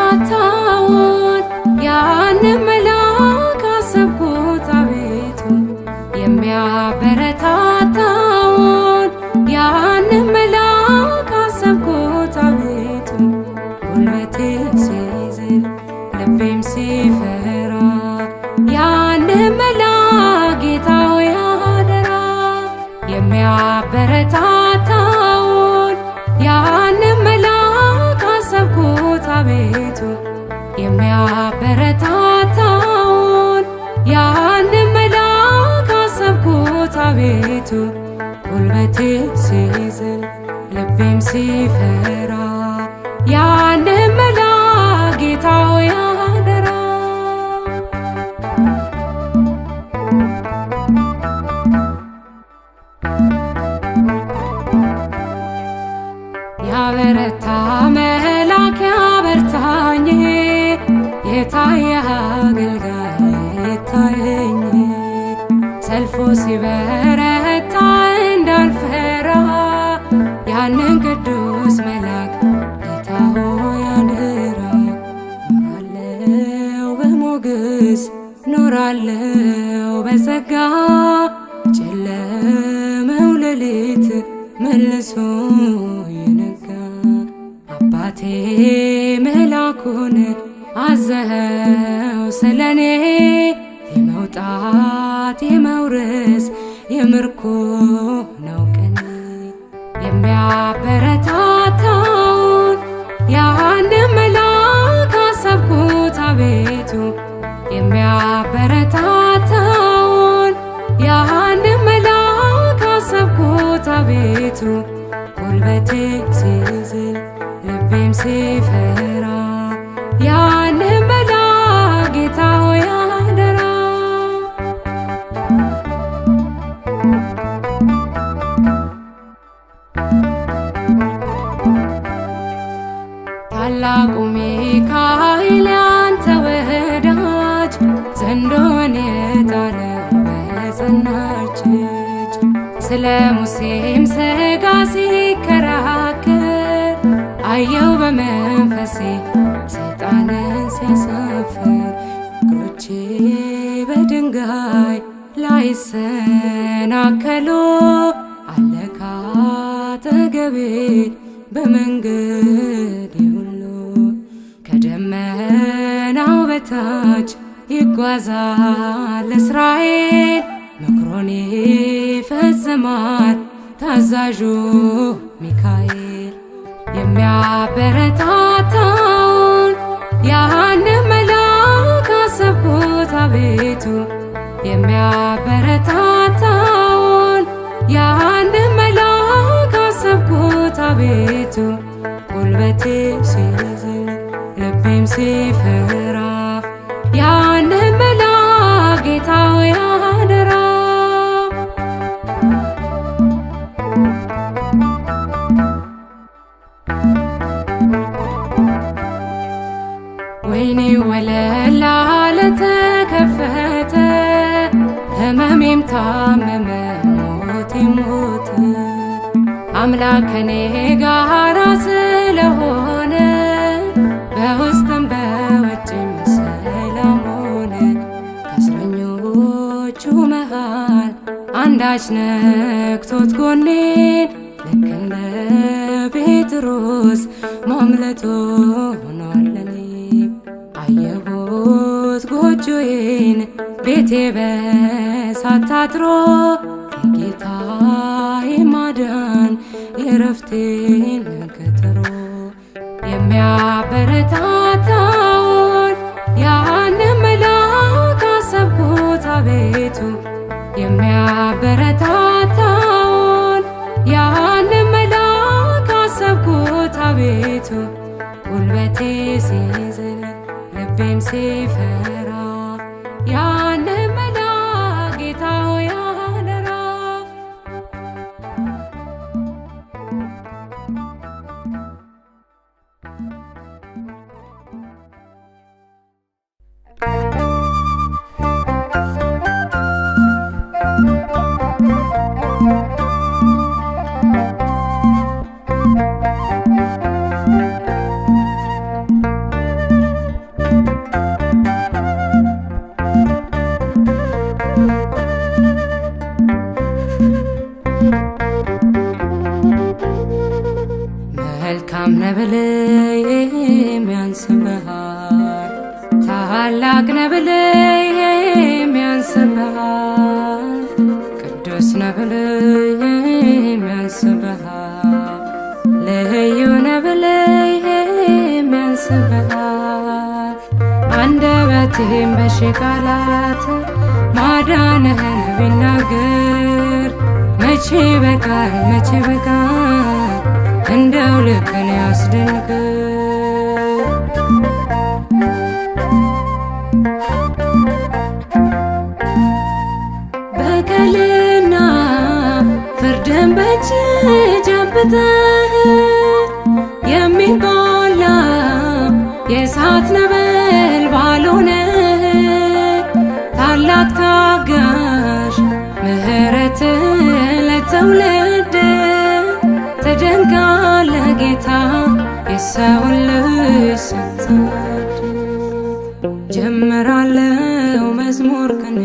የሚያበረታታውን ያንን መልአክ አሰብኩት አቤቱ የሚያበረታታውን ያንን መልአክ አሰብኩት አቤቱ ጉልበቴ ሲዝል ልቤም ሲፈራ ያንን መልአክ ጌታ ሆይ አደራ የሚያበረታታውን ያንን መልአክ አሰብኩት አቤቱ የሚያበረታታውን ያንን መልአክ አሰብኩት አቤቱ ጉልበቴ ሲዝል ልቤም ሲፈራ ያንን መልአክ ጌታ ሆይ አደራ ያበረታ መልአክ ያበርታኝ የታየ አገልጋይ ይታየኝ ሰልፉ ሲበረታ እንዳልፈራ ያንን ቅዱስ መልአክ ጌታ ሆይ አደራ ኖራለው በሞገስ ኖራለው በጸጋ ጨለመው ሌሊት መልሶ የነጋ አባቴ መልአኩን አዘኸው ስለኔ የመውጣት የመውረስ የምርኮ ነው ቀኔ የሚያበረታታውን ያንን መልአክ አሰብኩት አቤቱ የሚያበረታታውን ያንን መልአክ አሰብኩት አቤቱ ጉልበቴ ሲዝል ልቤም ሲፈራ ያንን መልአክ ጌታ ሆይ አደራ ታላቁ ሚካኤል ያንተ ወዳጅ ዘንዶን የጣለው በጸናች እጅ ስለ ሙሴም ሥጋ ሲከራከር አየው በመንፈሴ ሰይጣንን ሲያሳፍር እግሮቼ በድንጋይ ላይሰናከሉ አለ ካጠገቤ በመንገዴ ሁሉ ከደመናው በታች ይጓዛል እስራኤል ምክሮን ይፈጽማል ታዛዡ ሚካኤል የሚያበረታታውን ያንን መልአክ አሰብኩት አቤቱ የሚያበረታታውን ያንን መልአክ አሰብኩት አቤቱ ጉልበቴ ሲዝል ልቤም ሲፈራ ያንን መልአክ ጌታ ሆይ አደራ ወይኔ ወለል አለ ተከፈተ ሕመሜም ታመመ ሞቴም ሞተ አምላክ ከኔ ጋራ ስለሆነ በውስጥም በውጭም ሰላም ሆነ ከእስረኞቹ መሃል አንዳች ነክቶት ጎኔን ልክ እንደ ጴጥሮስ ማምለጦ ሆኗል ለኔ አየሁት ጎጆዬን ቤቴ በእሳት ታጥሮ የጌታዬ ማዳን የዕረፍቴን ቀጠሮ የሚያበረታታውን ያንን መልአክ አሰብኩት አቤቱ የሚያበረታታውን ያንን መልአክ አሰብኩት አቤቱ ጉልበቴ ሲዝል ልቤም ሲፈራ ያንን መልአክ ጌታ ሆይ አደራ ያንስብሃል ልዩ ነህ ብለህ ያንስብሃል። አንደበቴም በሺህ ቃላት ማዳንህን ቢናገር መቼ በቃል መቼ በቃል እንደው ልብን ያስደንቅ። በቀልና ፍርድን በእጅ ጨብጠህ የሚበላ የእሳት ነበልባል ሆነህ ታላቅ ታጋሽ ምሕረት ለትውልድ ትደንቃለህ ጌታ የሰውን ልጅ ስትወድ። ጀምራለሁ መዝሙር ቅኔ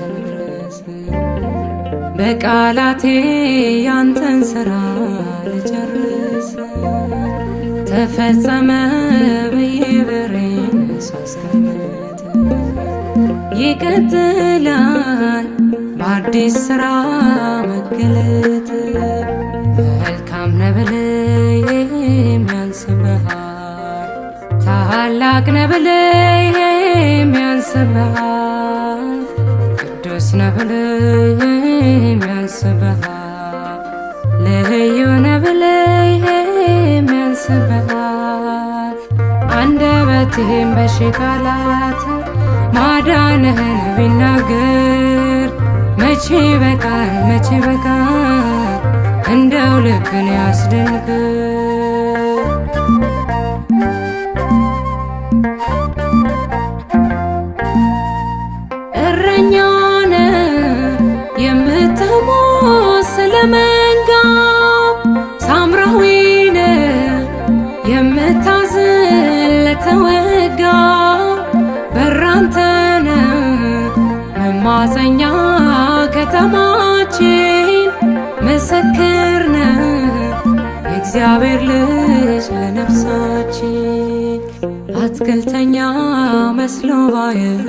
ልድረስ በቃላቴ ያንተን ሥራ ልጨርስ። ተፈጸመ ብዬ በሬን ሳስቀምጥ ይቀጥላል በአዲስ ሥራ መገለጥ። መልካም ነህ ብለህ ያንስብሃል ታላቅ ነህ ብለህ ያንስብሃል ቅዱስ ነህ ብለህ ያንስብሃል ልዩ ነህ ብለህ ያንስብሃል። አንደበቴም በሺህ ቃላት ማዳንህን ቢናገር መቼ በቃል መቼ በቃል እንደው ልብን ያስደንቅ። እረኛ ነህ የምትመስል መንጋ ሳምራዊ ነህ የምታዝን ለተወጋ በራንተ ነህ መማፀኛ ከተማችን ምስክር ነህ የእግዚአብሔር ልጅ ለነፍሳችን። አትክልተኛ መስሎ ባየው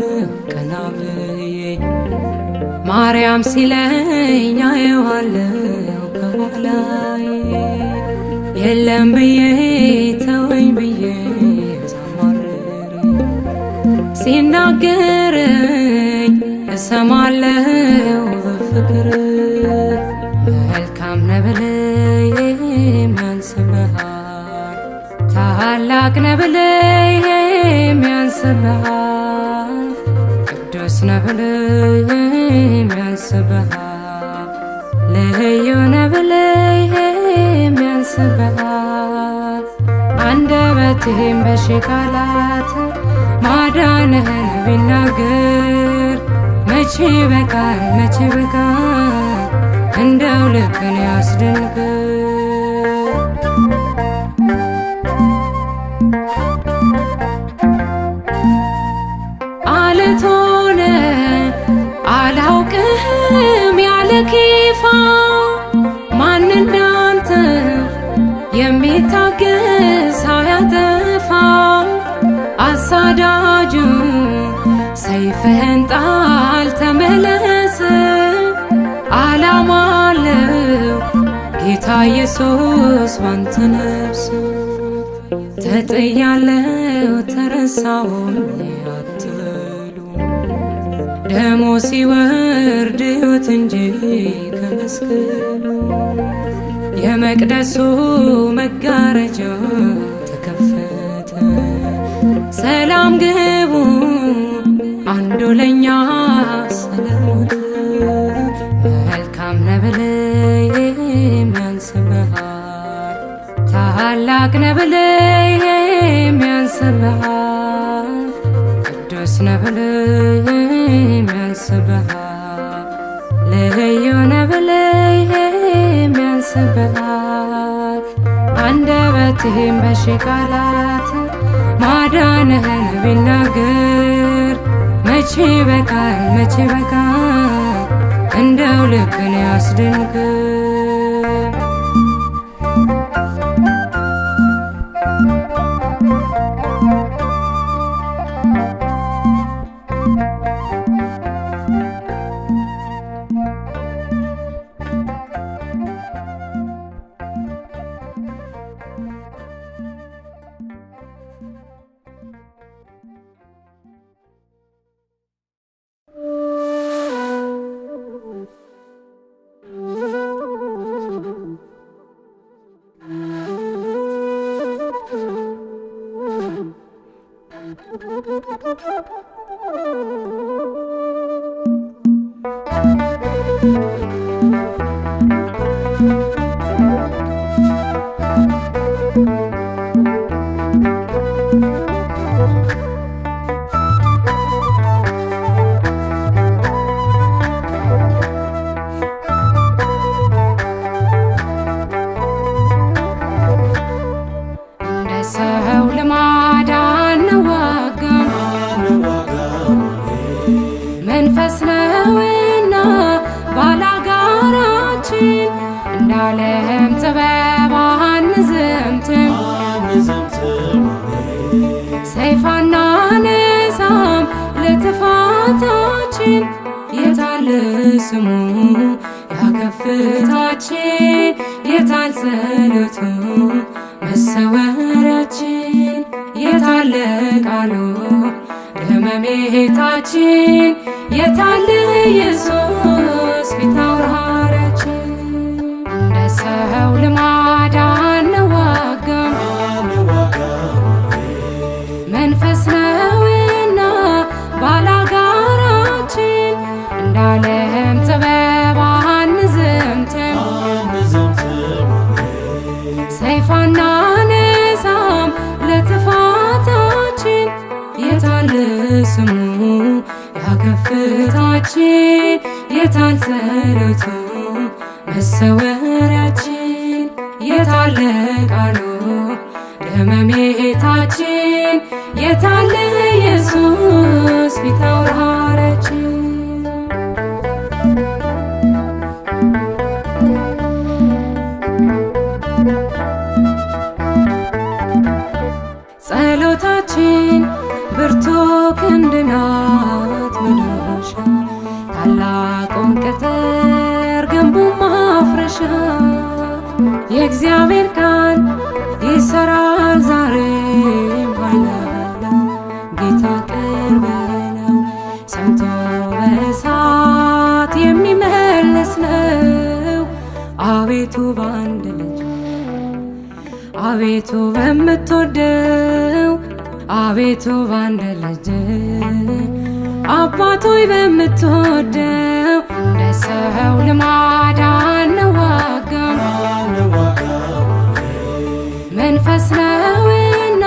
ቀና ብዬ ማርያም ሲለኝ አየዋለሁ ከኋላዬ። የለም ብዬ ተወኝ ብዬ ሳማርር ሲናገረኝ እሰማለሁ በፍቅር። መልካም ነህ ብለህ ያንስብሃል ታላቅ ነህ ብለህ ያንስብሃል ቅዱስ ነህ ብለህ ያንስብሃል ልዩ ነህ ብለህ ያንስብሃል። አንደበቴም በሺህ ቃላት ማዳንህን ቢናገር መቼ በቃል መቼ በቃል እንደው ልብን ያስደንቅ። አለት ሆነህ አላውቅህም ያለ ኬፋ ማን እንዳንተ የሚታገስ ሳያጠፋ አሳዳጁ ሰይፍህን ጣል ተመለስ። ዓላማ አለው ጌታ ኢየሱስ ባንተ ነፍስ። ተጥያለሁ ተረሳሁኝ አትበሉ ደሞ ሲወርድ ሕይወት እንጂ ከመስቀሉ። የመቅደሱ መጋረጃ ተከፈተ ሰላም ግቡ አንዱ ለኛ ስለሞተ። መልካም ነህ ብለህ ያንስብሃል ታላቅ ነህ ብለህ ያንስብሃል ቅዱስ ነህ ብለህ ያንስብሃል ልዩ ነህ ብለህ ያንስብሃል። አንደበቴም በሺህ ቃላት ማዳንህን ቢናገር መቼ በቃል መቼ በቃል እንደው ልብን ያስደንቅ። መንፈስ ነውና ባላጋራችን እንዳለም ጥበብ አንዘምትም ሰይፍ አናነሳም ለጥፋታችን የታለ ስሙ ያከፍታችን የታል ጸሎቱ መሰወሪያችን የታለ ቃሉ ደመሜታችን የታለ ኢየሱስ ፊት አውራሪያችን እንደ ሰው ልማድ አንዋጋም መንፈስ ነውና ባላጋራችን እንዳለም ጥበብ አንዘምትም ሰይፍ አናነሳም ለጥፋታችን የታለ ስሙ ያከፍታችን የታል ጸሎቱ መሰወሪያችን የታለ ቃሉ ደመሜታችን የታለ ኢየሱስ ፊት አውራሪያችን ጸሎታችን ብርቱ ክንድ ናት መዶሻ ታላቁን ቅጥር ግንቡን ማፍረሻ የእግዚአብሔር ቃል ይሰራል ዛሬም ባይላላ ጌታ ቅርብ ነው ሰምቶ በእሳት የሚመልስ ነው አቤቱ በአንድ ልጅ አቤቱ በምትወደው አቤቱ በአንድ ልጅ አባቶይ በምትወደው እንደ ሰው ልማድ አንዋጋም መንፈስ ነውና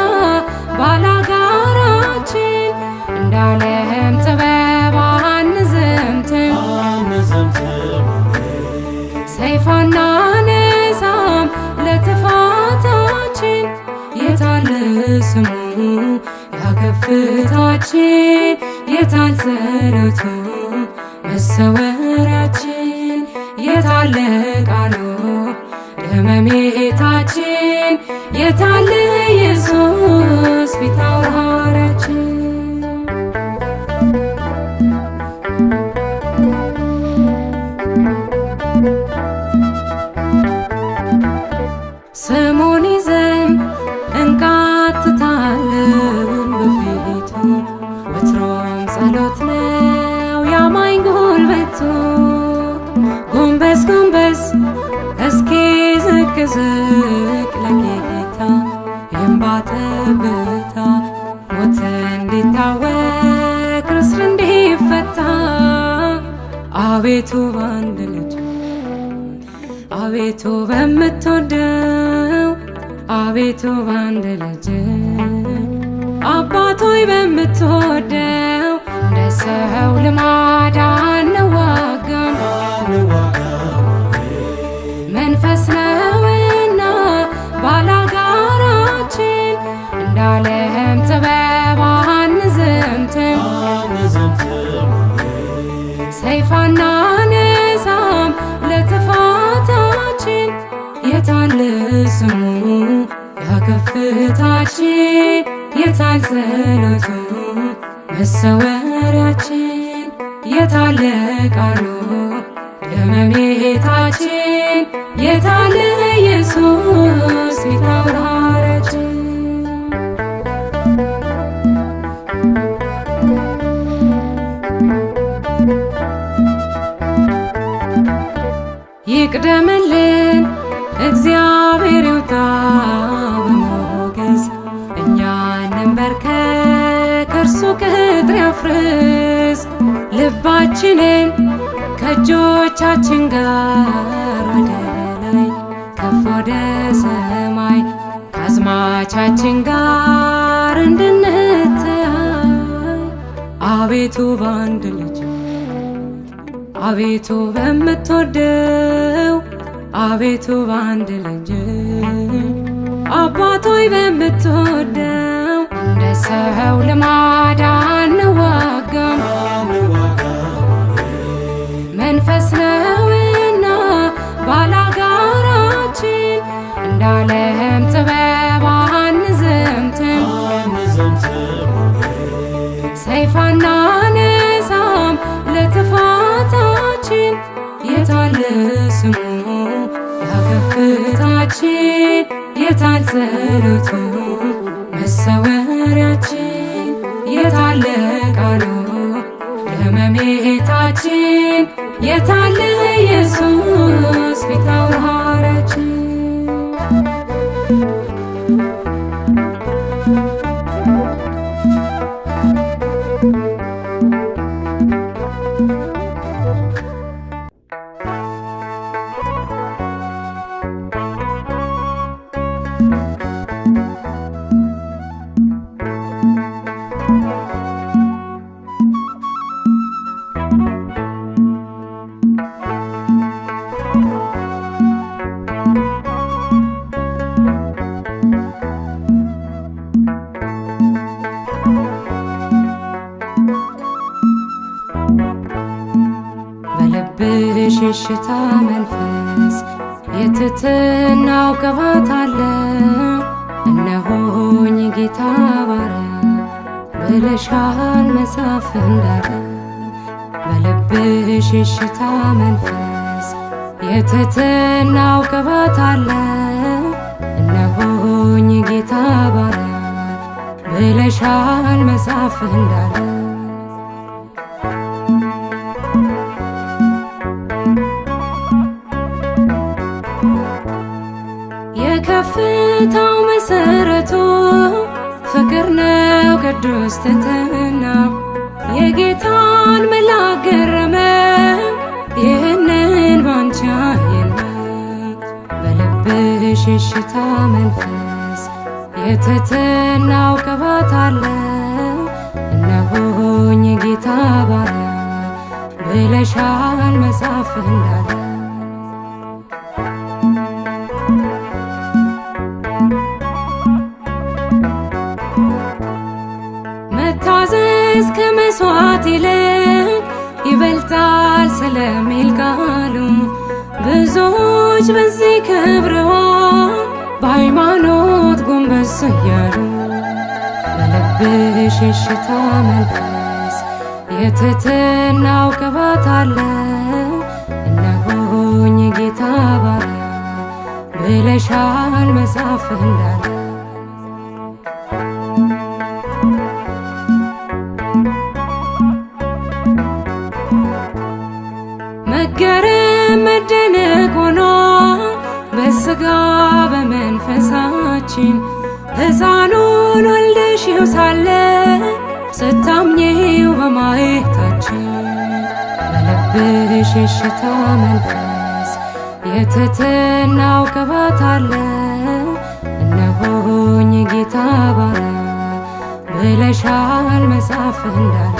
ባላጋራችን እንዳለም ጥበብ አንዘምትም ሰይፍ አናነሳም ለጥፋታችን የታለ ስሙ ያከፍታችን የታል ጸሎቱ መሰወሪያችን የታለ ቃሉ ደመሜታችን የታለ ኢየሱስ ፊት አውራሪያችን ስሙን ይዘን እንቃትታለን በፊቱ ወትሮም ጸሎት ነው ያማኝ ጉልበቱ ጎንበስ ጎንበስ እስኪ ዝቅ ዝቅ ለጌታ የእንባ ጠብታ ሞት እንዲታወቅ እስር እንዲፈታ አቤቱ በአንድ ልጅ አቤቱ በምትወደው አቤቱ በአንድ ልጅ አባቶይ በምትወደው እንደ ሰው ልማድ አንዋጋም መንፈስ ነውና ባላጋራችን እንዳለም ጥበብ አንዘምትም ሰይፍ አናነሳም ለጥፋታችን የታለ ስሙ ያከፍታችን የታል ጸሎቱ መሰወሪያችን የታለ ቃሉ ደመሜታችን የታለ ኢየሱስ ፊት አውራሪያችን ይቅደምልን እግዚአብሔር ይውጣ በሞገስ እኛ እንንበርከክ እርሱ ቅጥር ያፍርስ ልባችንን ከእጆቻችን ጋር ወደ ላይ ከፍ ወደ ሰማይ ከአዝማቻችን ጋር እንድንተያይ አቤቱ በአንድ ልጅ አቤቱ በምትወደው አቤቱ በአንድ ልጅ አባቶይ በምትወደው እንደ ሰው ልማድ አንዋጋም አባታችን የታለ ስሙ ያከፍታችን የታል ጸሎቱ መሰወሪያችን የታለ ቃሉ ለመሜታችን የታለ ኢየሱስ ፊት አውራሪያችን በልብሽ የሽታ መንፈስ የትሕትናው ቅባት አለ። እነሆኝ ጌታ ባሪያ ብለሻል መጽሐፍ እንዳለ። በልብሽ የሽታ መንፈስ የትሕትናው ቅባት አለ። እነሆኝ ጌታ ባሪያ ብለሻል መጽሐፍ እንዳለ። የከፍታው መሰረቱ ፍቅር ነው ቅዱስ ትሕትና። የጌታን መልአክ ገረመው ይህንን ባንቺ አየና። በልብሽ የሽታ መንፈስ የትሕትናው ቅባት አለ። እነሆኝ ጌታ ባሪያ ብለሻል መጽሐፍ እንዳለ። መታዘዝ ከመሥዋዕት ይልቅ ይበልጣል ስለሚል ቃሉ ብዙዎች በዚህ ከብረዋል በሃይማኖት ጎንበስ እያሉ። በልብሽ የሽታ መንፈስ የትሕትናው ቅባት አለ። እነሆኝ ጌታ ባሪያ ብለሻል መጽሐፍ እንዳለ። መገረም መደነቅ ሆኗል በሥጋ በመንፈሳችን። ሕፃኑን ወልደሽው ሳለ ስታምኚው በማየታችን። በልብሽ የሽታ መንፈስ የትሕትናው ቅባት አለ። እነሆኝ ጌታ ባሪያ ብለሻል መጽሐፍ እንዳለ።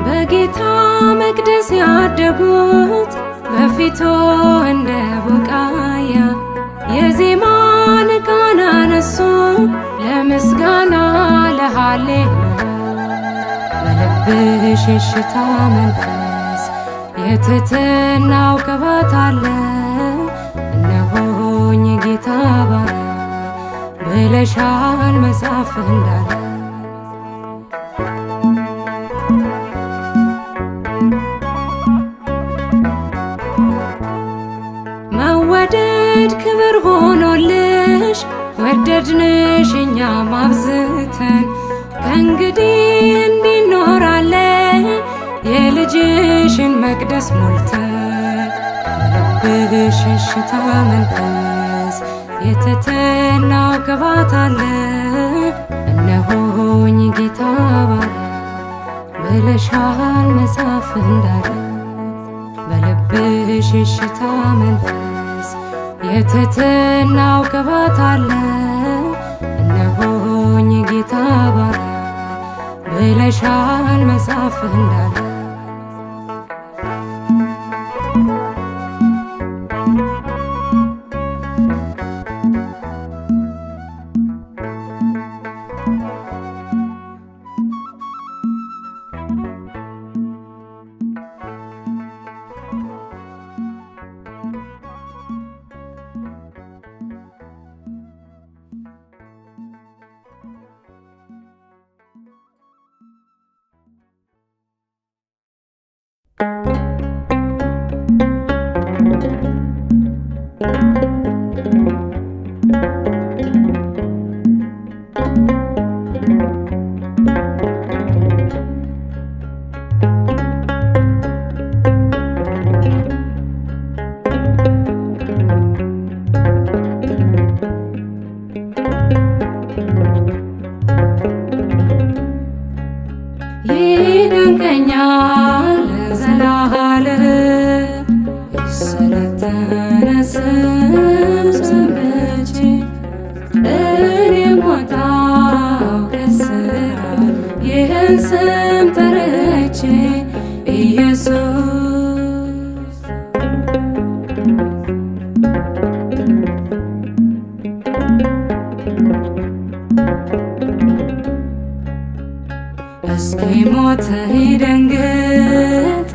በጌታ መቅደስ ያደጉት በፊቱ እንደ ቡቃያ የዜማን ቃና አነሱ ለምስጋና ለሃሌሉያ። በልብሽ የሽታ መንፈስ የትሕትናው ቅባት አለ። እነሆኝ ጌታ ባሪያ ብለሻል መጽሐፍ እንዳለ። መወደድ ክብር ሆኖልሽ ወደድንሽ እኛም አብዝተን። ከእንግዲህ እንዲህ እንኖራለን የልጅሽን መቅደስ ሞልተን። በልብሽ የሽታ መንፈስ የትሕትናው ቅባት አለ። እነሆኝ ጌታ ባሪያ ብለሻል መጽሐፍ እንዳለ። በልብሽ የሽታ መንፈስ የትሕትናው ቅባት አለ። እነሆኝ ጌታ ባሪያ ብለሻል መጽሐፍ እንዳለ። ይደንቀኛል ዘላለም የሰለጠነ ስም ሰምቼ እኔም ወጣሁ ከእስራት ይህን ስም ጠርቼ ኢየሱስ እስኪ ሞት ይደንግጥ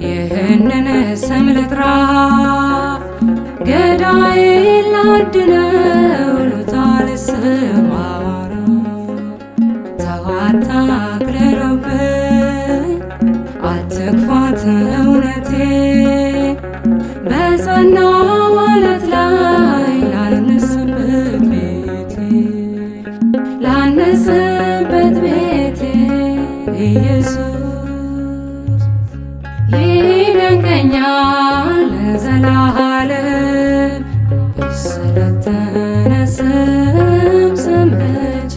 ይህንን ስም ልጥራ ገዳዬን ላድነው ሉታል ስም አወራ ተው አታቅልለውብኝ አትግፋት እውነቴ በጸና ዋለት ላይ ላንስበት ቤቴ ላንስበት ቤቴ ኢየሱስ ይደንቀኛል ዘላለም የሰለጠነ ስም ሰምቼ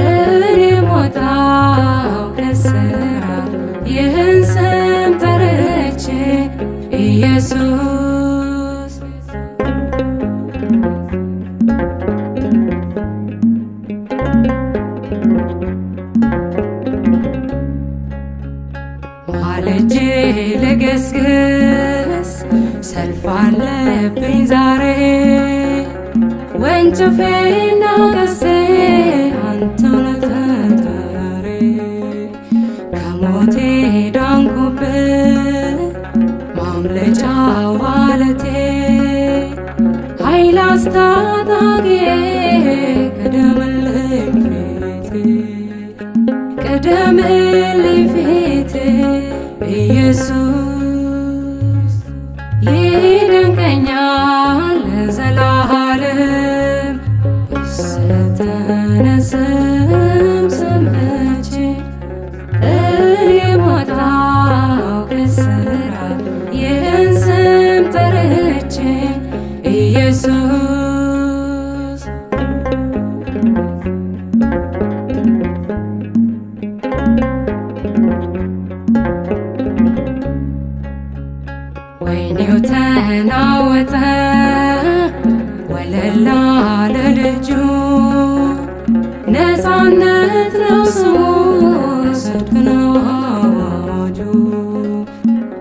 እኔም ወጣሁ ከእስራት ይህን ስም ጠርቼ ኢየሱስ ማልጄ ልገስግስ ሰልፍ አለብኝ ዛሬ ወንጭፌና ቀስቴ አንተው ነህ ጠጠሬ ከሞቴ ዳንኩብህ ማምለጫው ዓለቴ ኃይል አስታጣቂዬ ቅደምልኝ ፊቴ ቅደምልኝ ፊቴ ኢየሱስ ይደንቀኛል ዘላለም የሰለጠነ ስም ሰምቼ እኔም ወጣሁ ከእስራት ይህን ስም ጠርቼ ኢየሱስ ወይኔው ተናወጠ ወለል አለ ልጁ ነፃነት ነው ስሙ ጽድቅ ነው አዋጁ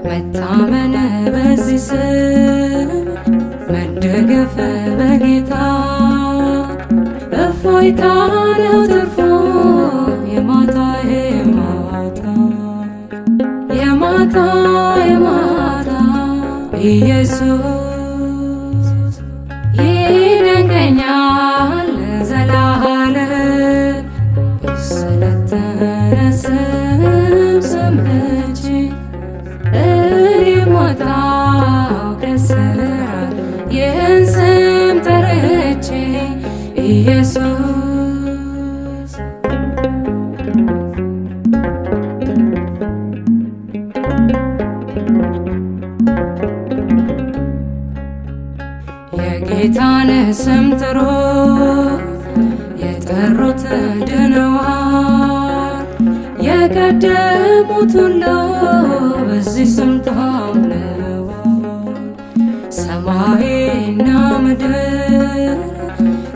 መታመን በዚህ ስም መደገፍ በጌታ እፎይታ ነው ትርፉ የማታ የማታ የማታ የማታ ኢየሱስ ይደንቀኛል ዘላለም የሰለጠነ ስም ሰምቼ እኔም ወጣሁ ከእስራት ይህን ስም ጠርቼ ኢየሱስ የጌታን ስም ጥሩ የጠሩት ድነዋል የቀደሙት ሁሉ በዚህ ስም ታምነዋል ሰማይና ምድር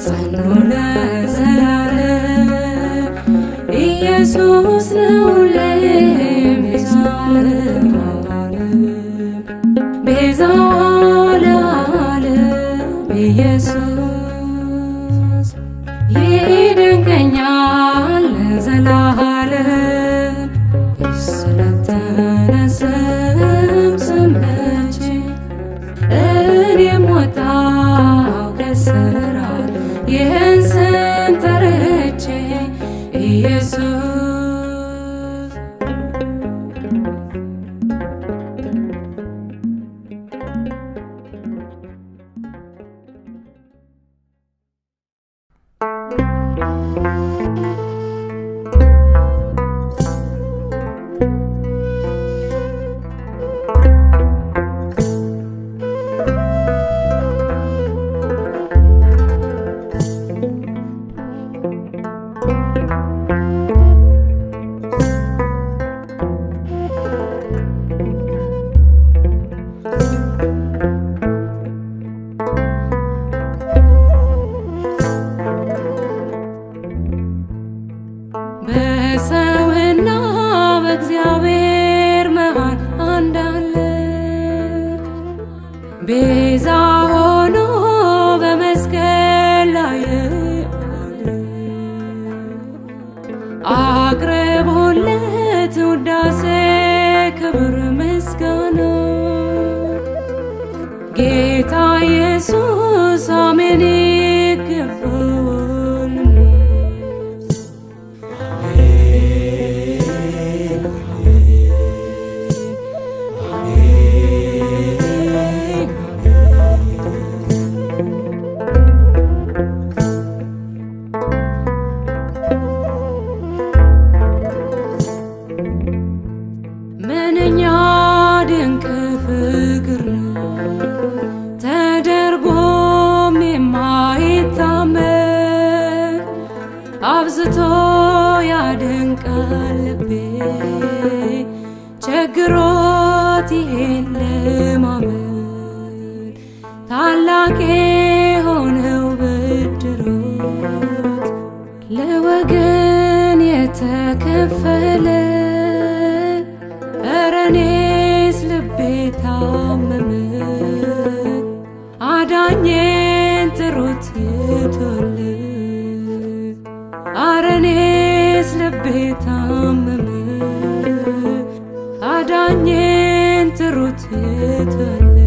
ጸኑ ለዘላለም ኢየሱስ ነው ሁሌም ቤዛ ለዓለም ቤዛ ለዓለም ኢየሱስ ይደንቀኛል ዘላለም የሰለጠነ ስም ሰምቼ እኔም ወጣሁ ከእስራት ይህን ስም ጠርቼ ኢየሱስ በሰውና በእግዚአብሔር መሃል አንድ አለ። ቤዛ ሆኖ በመስቀል ላይ አቅርቦለት ውዳሴ ክብር ምስጋና ጌታ ኢየሱስ አሜን ይገባዋል። ምንኛ ድንቅ ፍቅር ነው ተደርጎም የማይታመን አብዝቶ ያደንቃል ልቤ ቸግሮት ይሄን ለማመን ታላቅ የሆነው ብድሮት ለወገን የተከፈለ ኧረ እኔስ ልቤ ታመመ አዳኜን ጥሩት ይቶልኝ ኧረ እኔስ ልቤ ታመመ አዳኜን ጥሩት ይቶልኝ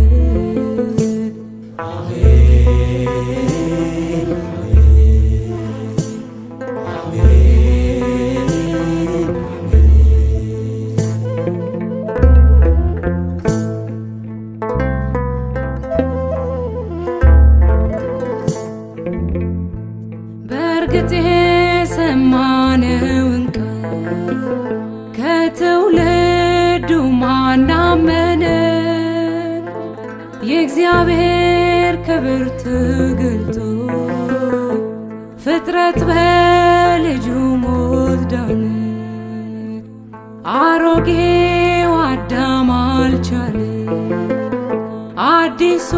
በእርግጥ የሰማነውን ቃል ከትውልዱ ማን አመነ? የእግዚአብሔር ክብር ተገልጦ ፍጥረት በልጁ ሞት ዳነ። አሮጌው አዳም አልቻለ፣ አዲሱ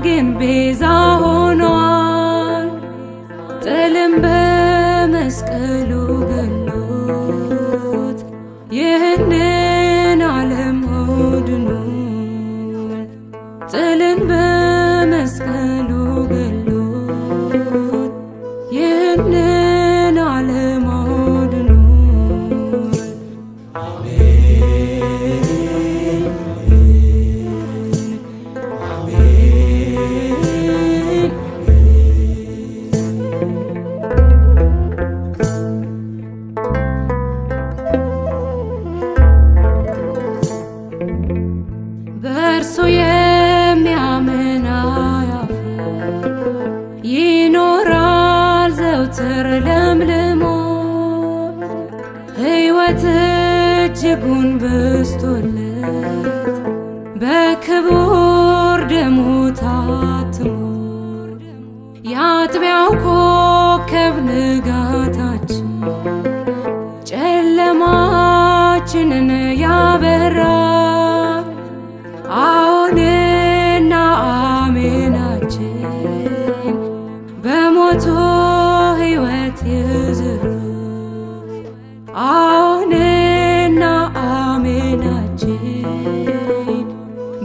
ግን ቤዛ ሆኗል። ጥልም በመስቀሉ ገሎት ይህንን ዓለም አድኗል። ጥልን በመስቀሉ ገሎት ይህንን ዓለም አድኗል። አሜን አሜን በእርሱ የሚያምን አያፍር፣ ይኖራል ዘውትር ለምልሞ። ሕይወት እጅጉን በዝቶለት በክቡር ደሙ ታትሞ የአጥቢያው ኮከብ ንጋታችን ጨለማችንን ያበራ። አዎንና አሜናችን በሞቱ ሕይወት ይዝሩ። አዎንና አሜናችን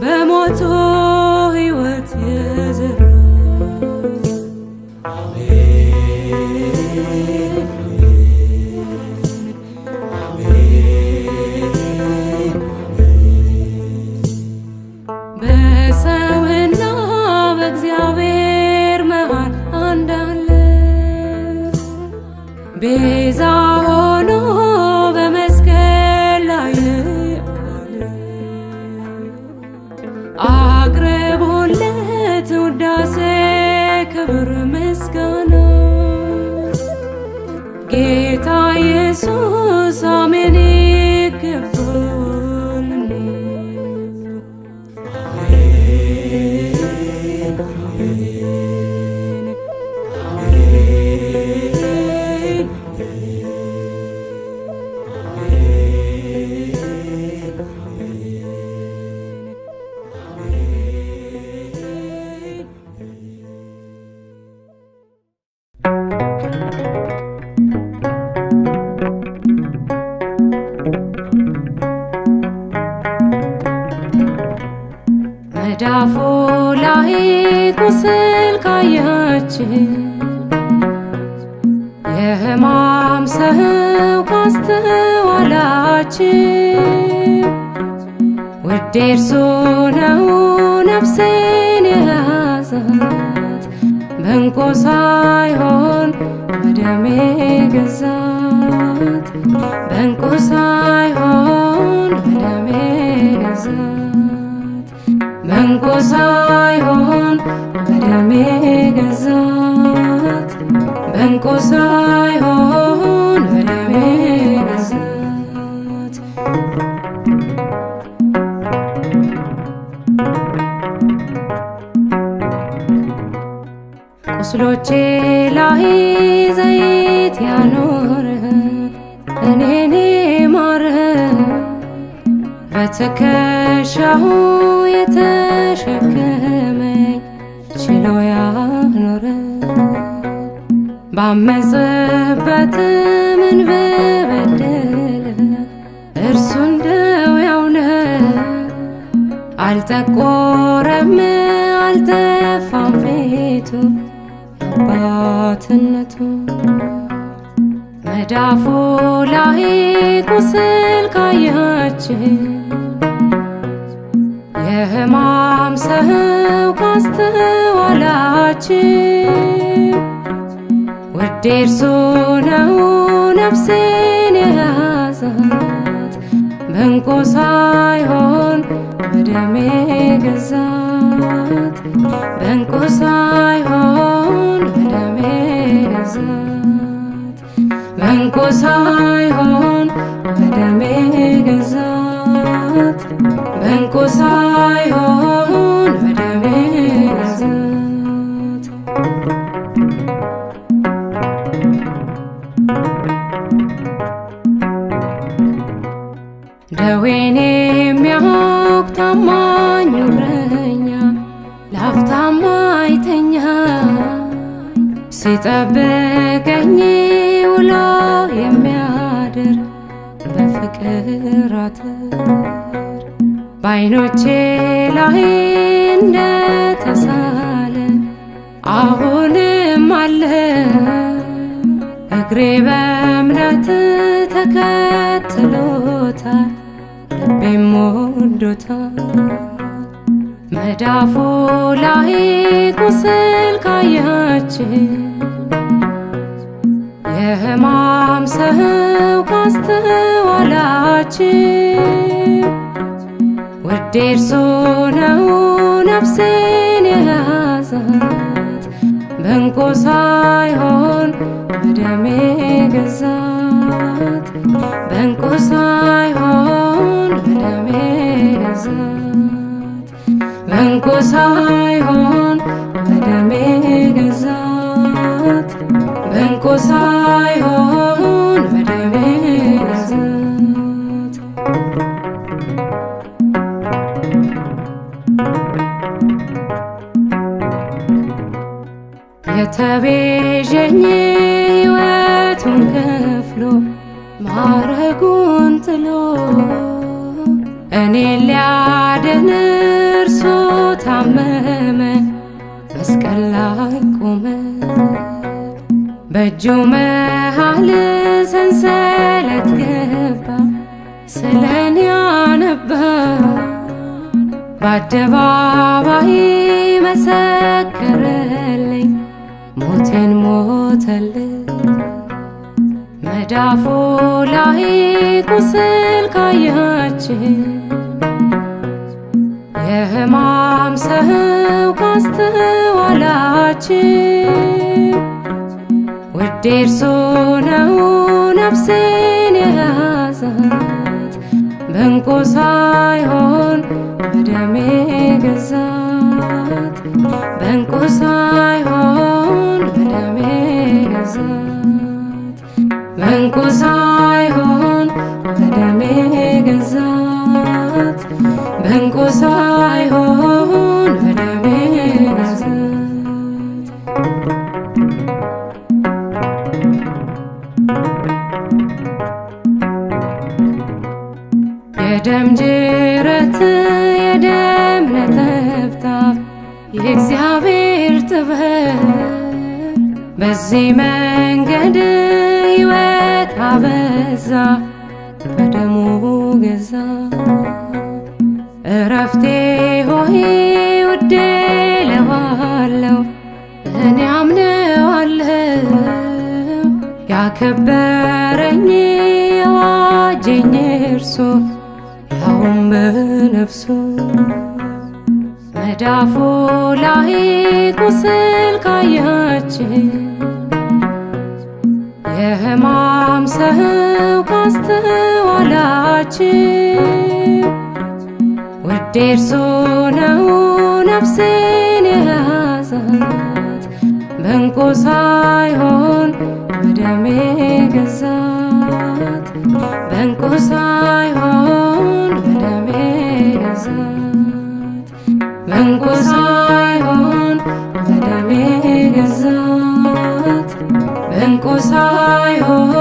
በሞቱ ሕይወት ይዝሩ። በሰውና በእግዚአብሔር መሃል አንድ አለ። ቤዛ ሆኖ በመስቀል ላይ አቅርቦለት ውዳሴ ክብር ምስጋና ጌታ ኢየሱስ አሜን ይገባል። መዳፉ ላይ ቁስል ካያችን የሕማም ሰው ካስተዋላችን ውዴ እርሱ ነው ነፍሴን የያዛት በእንቁ ሳይሆን በደሜ ገዛት በእንቁ ሳይሆን በደሜ ገዛት በእንቁ ሳይሆን በደሜ ገዛት በእንቁ ሳይሆን በደሜ ገዛት። ቁስሎቼ ላይ ዘይት ያኖረ እኔን ማረ በትከሻው የተሸከመኝ ችሎ ያኖረ ባመፀበት ምን በበደለ እርሱ እንደው ያውነ አልጠቆረም አልጠፋም ፊቱ አባትነቱ መዳፉ ላይ ቁስል ካያችን የሕማም ሰው ካስተዋላችን ውዴ እርሱ ነው ነፍሴን የያዛት በእንቁ ሳይሆን በደሜ ገዛት በእንቁ ሳይሆን በደሜ ገዛት በእንቁ ሳይሆን በደሜ ገዛት በእንቁ ሳይሆን በደሜ ገዛት። ደዌን የሚያውቅ ታማኝ እረኛ ላፍታም አይተኛ ሲጠብቀኝ ውሎ የሚያድር በፍቅር አጥር በዓይኖቼ ላይ እንደተሳለ አሁንም አለ እግሬ በእምነት ተከትሎታል ልቤም ወዶታል። መዳፉ ላይ ቁስል ካያችን የሕማም ሰው ካስተዋላችን ውዴ እርሱ ነው ነፍሴን የያዛት በእንቁ ሳይሆን በደሜ ገዛት በእንቁ ሳይሆን በደሜ ገዛት በእንቁ ሳይሆን በደሜ ገዛት በእንቁ ሳይሆን በደሜ ገዛት። የተቤዠኝ ሕይወቱን ከፍሎ ማረጉን ጥሎ እኔን ሊያድን እርሱ ታመመ መስቀል ላይ ቆመ በእጁ መሃል ሰንሰለት ገባ ስለኔ አነባ በአደባባይ መሰከረልኝ ሞቴን ሞተልኝ። መዳፉ ላይ ቁስል ካያችን የሕማም ሰው ካስተዋላችን ውዴ እርሱ ነው ነፍሴን የያዛት በእንቁ ሳይሆን በደሜ ገዛት በእንቁ ሳይሆን በደሜ ገዛት በእንቁ ሳይሆን በደሜ ገዛት በእንቁ ሳይሆን በደሜ ገዛት የደም ጅረት የደም ነጠብጣብ የእግዚአብሔር ጥበብ በዚህ መንገድ ሕይወት አበዛ በደሙ ገዛ እረፍቴ ሆይ ውዴ እለዋለሁ እኔ አምነዋለሁ ያከበረኝ የዋጀኝ እርሱ ያውም በነፍሱ መዳፉ ላይ ቁስል ካያችን የሕማም ሰው ካስተዋላችን ውዴ እርሱ ነው ነፍሴን የያዛት በእንቁ ሳይሆን በደሜ ገዛት በእንቁ ሳይሆን በደሜ ገዛት በእንቁ ሳይሆን በደሜ ገዛት በእንቁ ሳይሆን